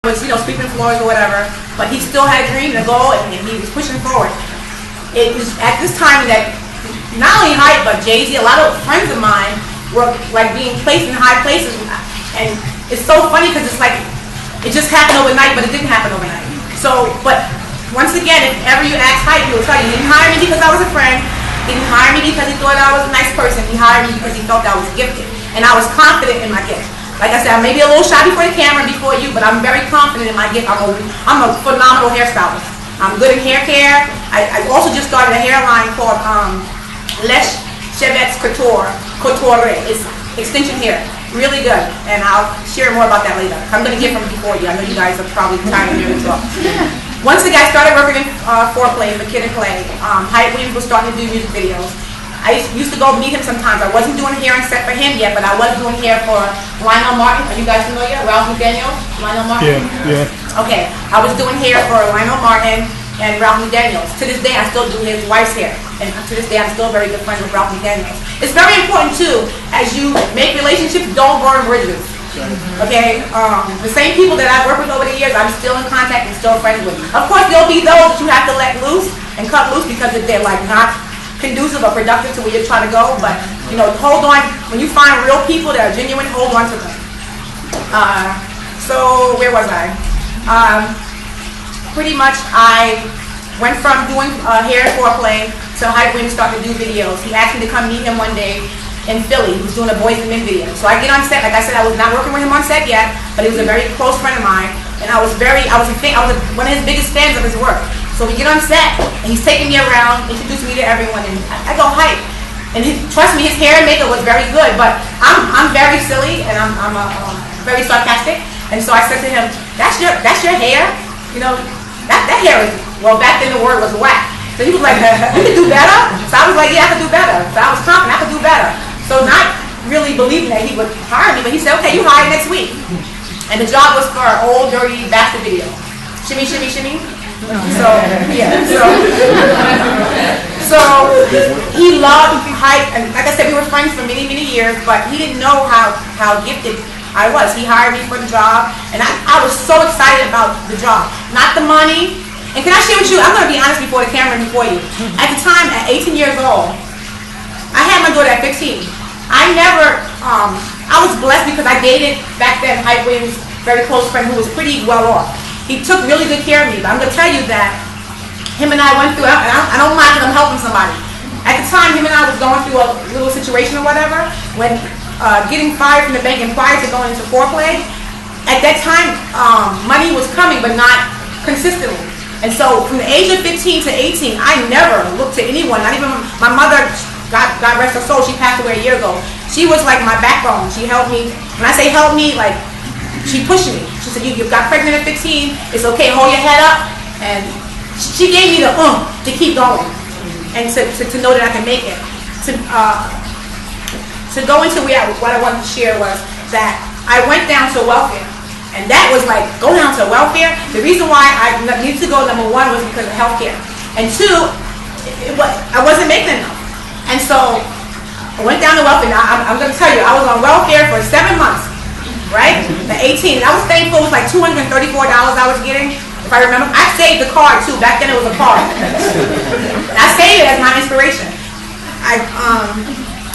was, sweeping floors or whatever, but he still had a dream and a goal, and he was pushing forward. It was at this time that not only Hype, but Jay-Z, a lot of friends of mine were like being placed in high places, and it's so funny because it's like it just happened overnight, but it didn't happen overnight. So, but once again, if ever you ask Hype, he will tell you he didn't hire me because I was a friend. He didn't hire me because he thought I was a nice person. He hired me because he felt I was gifted, and I was confident in my gift. Like I said, I may be a little shy before the camera, before you, but I'm very confident in my gift. I'm a phenomenal hairstylist. I'm good in hair care. I also just started a hairline called Les Chevets Couture. It's extension hair. Really good. And I'll share more about that later. I'm going to get from before you. I know you guys are probably tired of hearing me talk. Once the guy started working in Foreplay for Kid and Clay, Hype Williams was starting to do music videos. I used to go meet him sometimes. I wasn't doing hair on set for him yet, but I was doing hair for Lionel Martin. Are you guys familiar? Ralph McDaniel? Lionel Martin? Yeah. Okay. I was doing hair for Lionel Martin and Ralph McDaniels. To this day, I still do his wife's hair. And to this day, I'm still very good friends with Ralph McDaniels. It's very important, too, as you make relationships, don't burn bridges. Okay? The same people that I've worked with over the years, I'm still in contact and still friends with. Of course, there'll be those that you have to let loose and cut loose because they're like not conducive or productive to where you're trying to go, but hold on. When you find real people that are genuine, hold on to them. So where was I? Pretty much I went from doing hair foreplay to Hype Williams started to do videos. He asked me to come meet him one day in Philly. He was doing a Boys and Men video. So I get on set. Like I said, I was not working with him on set yet, but he was a very close friend of mine, and I was one of his biggest fans of his work. So we get on set, and he's taking me around, introducing me to everyone, and I go, Hype. And trust me, his hair and makeup was very good, but I'm very silly, and I'm very sarcastic. And so I said to him, that's your hair? That hair is, well, back then the word was whack. So he was like, you can do better? So I was like, yeah, I can do better. So I was confident I could do better. So not really believing that he would hire me, but he said, okay, you hire next week. And the job was for an Old Dirty Bastard video. Shimmy, shimmy, shimmy. So he loved Hype, and like I said, we were friends for many, many years, but he didn't know how gifted I was. He hired me for the job, and I was so excited about the job. Not the money. And can I share with you, I'm going to be honest before the camera and before you. At the time, at 18 years old, I had my daughter at 15. I was blessed because I dated, back then, Hype Williams' very close friend who was pretty well off. He took really good care of me, but I'm going to tell you that him and I went through, and I don't mind that I'm helping somebody. At the time, him and I was going through a little situation or whatever, when getting fired from the bank and prior to going into Foreplay, at that time, money was coming, but not consistently. And so from the age of 15 to 18, I never looked to anyone, not even my mother, God rest her soul, she passed away a year ago. She was like my backbone. She helped me. When I say help me, like, she pushed me. She said, you got pregnant at 15, it's okay, hold your head up. And she gave me the to keep going and to know that I can make it. To go into what I wanted to share was that I went down to welfare. And that was like, go down to welfare. The reason why I needed to go, number one, was because of healthcare. And two, I wasn't making enough. And so I went down to welfare. Now, I'm going to tell you, I was on welfare for 7 months, right? At 18. And I was thankful. It was like $234 I was getting, if I remember. I saved the card, too. Back then, it was a card. I saved it as my inspiration. I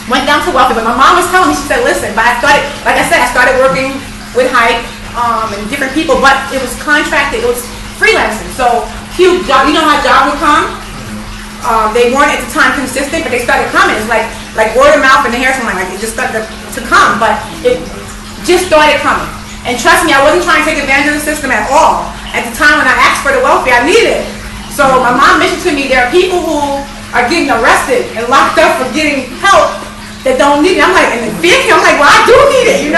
went down to welfare. But my mom was telling me, she said, listen, but I started working with Hype. And different people, but it was contracted, it was freelancing. So few jobs, you know how jobs would come? They weren't at the time consistent, but they started coming. It's like word of mouth in the hair salon, like it just started to come, but it just started coming. And trust me, I wasn't trying to take advantage of the system at all. At the time when I asked for the welfare, I needed it. So my mom mentioned to me, there are people who are getting arrested and locked up for getting help that don't need it. I'm like, and I'm like, well, I do need it,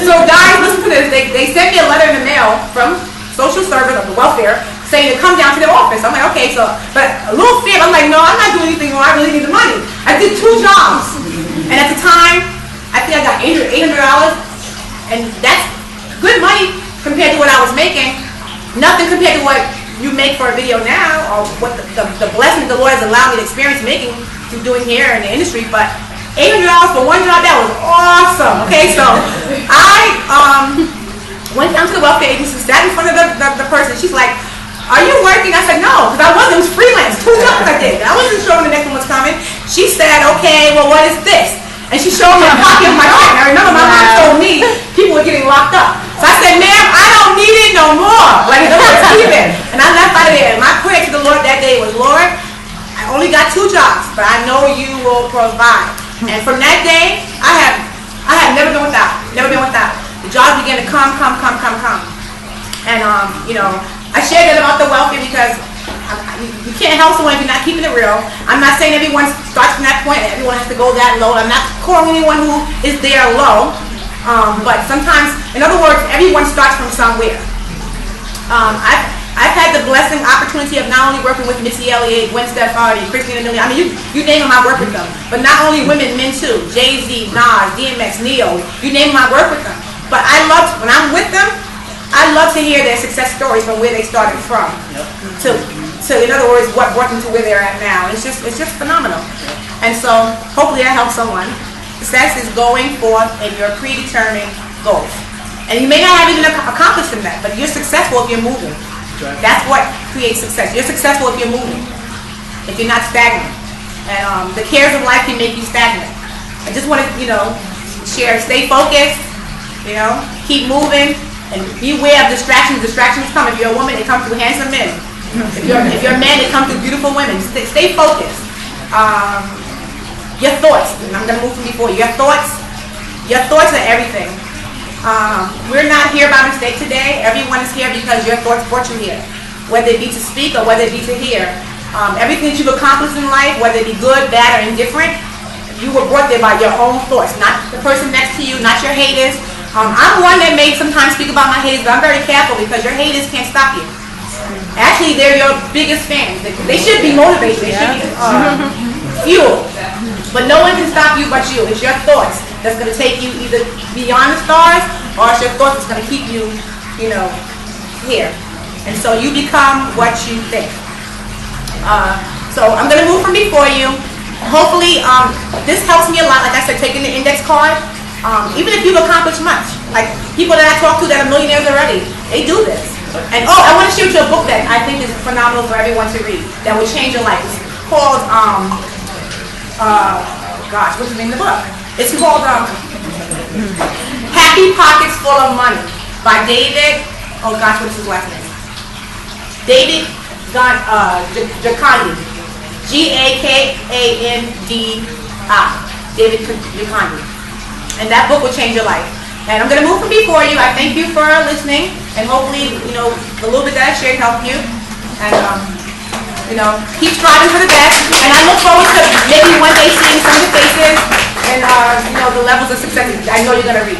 So guys, listen to this. They sent me a letter in the mail from social service of the welfare saying to come down to their office. I'm like, okay, but a little fear. I'm like, no, I'm not doing anything wrong. I really need the money. I did 2 jobs, and at the time, I think I got $800, and that's good money compared to what I was making. Nothing compared to what you make for a video now, or what the blessing the Lord has allowed me to experience making through doing hair in the industry, but $800 for one job, that was awesome. Okay, so I Went down to the welfare agency, sat in front of the person. She's like, "Are you working?" I said, "No," because I wasn't. It was freelance. 2 jobs I did. I wasn't sure when the next one was coming. She said, "Okay, well, what is this?" And she showed me a copy of my check. I remember my mom told me people were getting locked up. So I said, "Ma'am, I don't need it no more. Like, keep it." And I left out of there. And my prayer to the Lord that day was, "Lord, I only got 2 jobs, but I know you will provide." And from that day, I have never been without. Never been without. The jobs began to come. And I shared that about the welfare because you can't help someone if you're not keeping it real. I'm not saying everyone starts from that point. Everyone has to go that low. I'm not calling anyone who is there low. But sometimes, in other words, everyone starts from somewhere. I've had the blessing, opportunity of not only working with Missy Elliott, Gwen Stefani, Christina Milian. I mean, you name them, I work with them. But not only women, men too. Jay-Z, Nas, DMX, Neo. You name them, I work with them. But when I'm with them, I love to hear their success stories from where they started from. To in other words, what brought them to where they're at now. It's just phenomenal. And so, hopefully I help someone. Success is going forth in your predetermined goals. And you may not have even accomplished them that, but you're successful if you're moving. That's what creates success. You're successful if you're moving, if you're not stagnant. And the cares of life can make you stagnant. I just want to, share, stay focused, keep moving, and beware of distractions. Distractions come. If you're a woman, they come through handsome men. If you're a man, they come through beautiful women. Stay focused. Your thoughts, and I'm going to move from before you. Your thoughts are everything. We're not here by mistake today. Everyone is here because your thoughts brought you here. Whether it be to speak or whether it be to hear. Everything that you've accomplished in life, whether it be good, bad, or indifferent, you were brought there by your own thoughts. Not the person next to you, not your haters. I'm one that may sometimes speak about my haters, but I'm very careful because your haters can't stop you. Actually, they're your biggest fans. They should be motivated. They should be fuel. But no one can stop you but you. It's your thoughts that's going to take you either beyond the stars, or it's your thoughts that's going to keep you, here. And so you become what you think. So I'm going to move from before you. Hopefully, this helps me a lot. Like I said, taking the index card. Even if you've accomplished much, like people that I talk to that are millionaires already, they do this. And I want to share with you a book that I think is phenomenal for everyone to read that will change your life. It's called what's the name of the book? It's called Happy Pockets Full of Money by David. What's his last name? David Gakandi. Gakandi. David Gakandi. And that book will change your life. And I'm going to move from before you. I thank you for listening. And hopefully, a little bit that I shared helped you. And, keep striving for the best. And I look forward to maybe one day seeing some of the faces and, the levels of success I know you're going to reach.